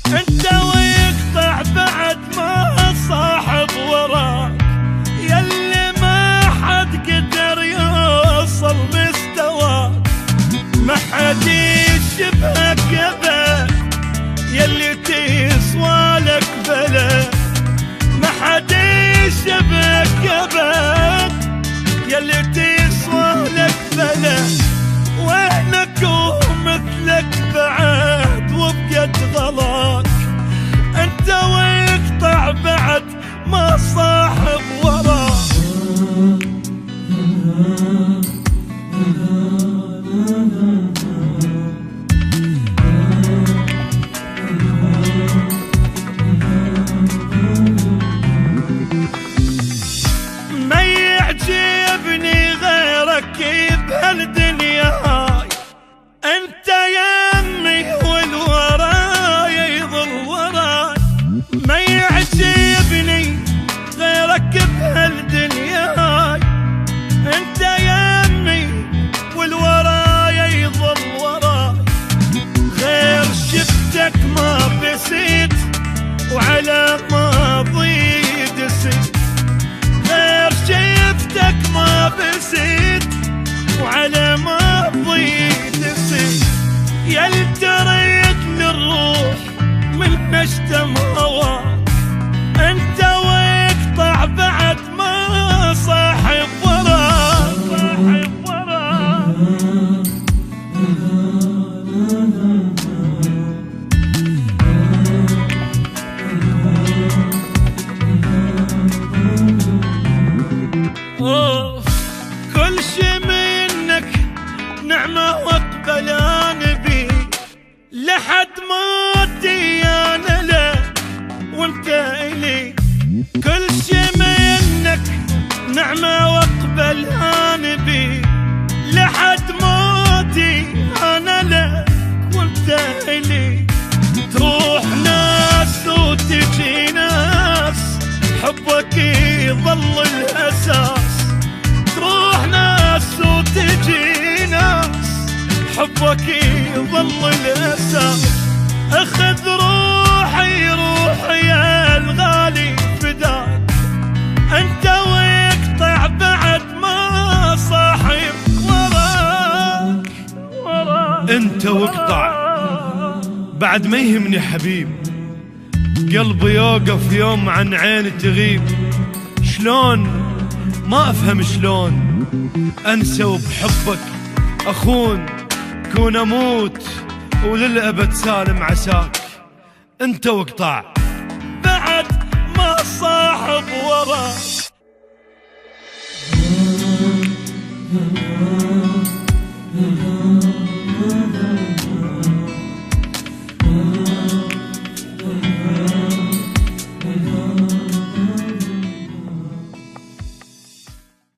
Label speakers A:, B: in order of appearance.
A: انت ويقطع بعد ما صاحب وراك، يلي ما حد قدر يوصل مستواك، ما حد يشبهك يبا يلي تسوى لك بلا، ما حد يشبهك يبا يلي تسوى لك بلا، وينك ومثلك بعد وبقت غلاك، انت ويقطع بعد ما صاحب وراك. ما يعجبني غيرك بهالدنيا هاي، انت يمي والوراي يظل وراي، ما يعجبني غيرك بهالدنيا هاي، انت يمي والوراي يظل وراي، غير شفتك ما بسيت وعلى ماضي دسيت، غير شفتك ما بسيت وعلى ماضي دسيت، يل تريدني الروح من نشتم هواك، انت ويقطع بعد ما صاحب وراك، صاحب وراك. كل شي منك نعمة واقبلان بي، لحد موتي انا لك وانت الي، كل شي منك نعمة واقبلان بي، لحد موتي انا لك وانت الي، تروح ناس وتجي ناس حبك يظل الاساس، تروح ناس وتجي ناس حبك يظل الاساس، اخذ روحي روحي يا الغالي فداك، انت ويقطع بعد ما صاحب وراك، وراك.
B: انت واقطع بعد ما يهمني حبيب، قلبي يوقف يوم عن عيني تغيب، شلون ما افهم شلون انسى وبحبك اخون، كون اموت وللابد سالم عساك، انت واقطع
A: بعد ما صاحب وراك.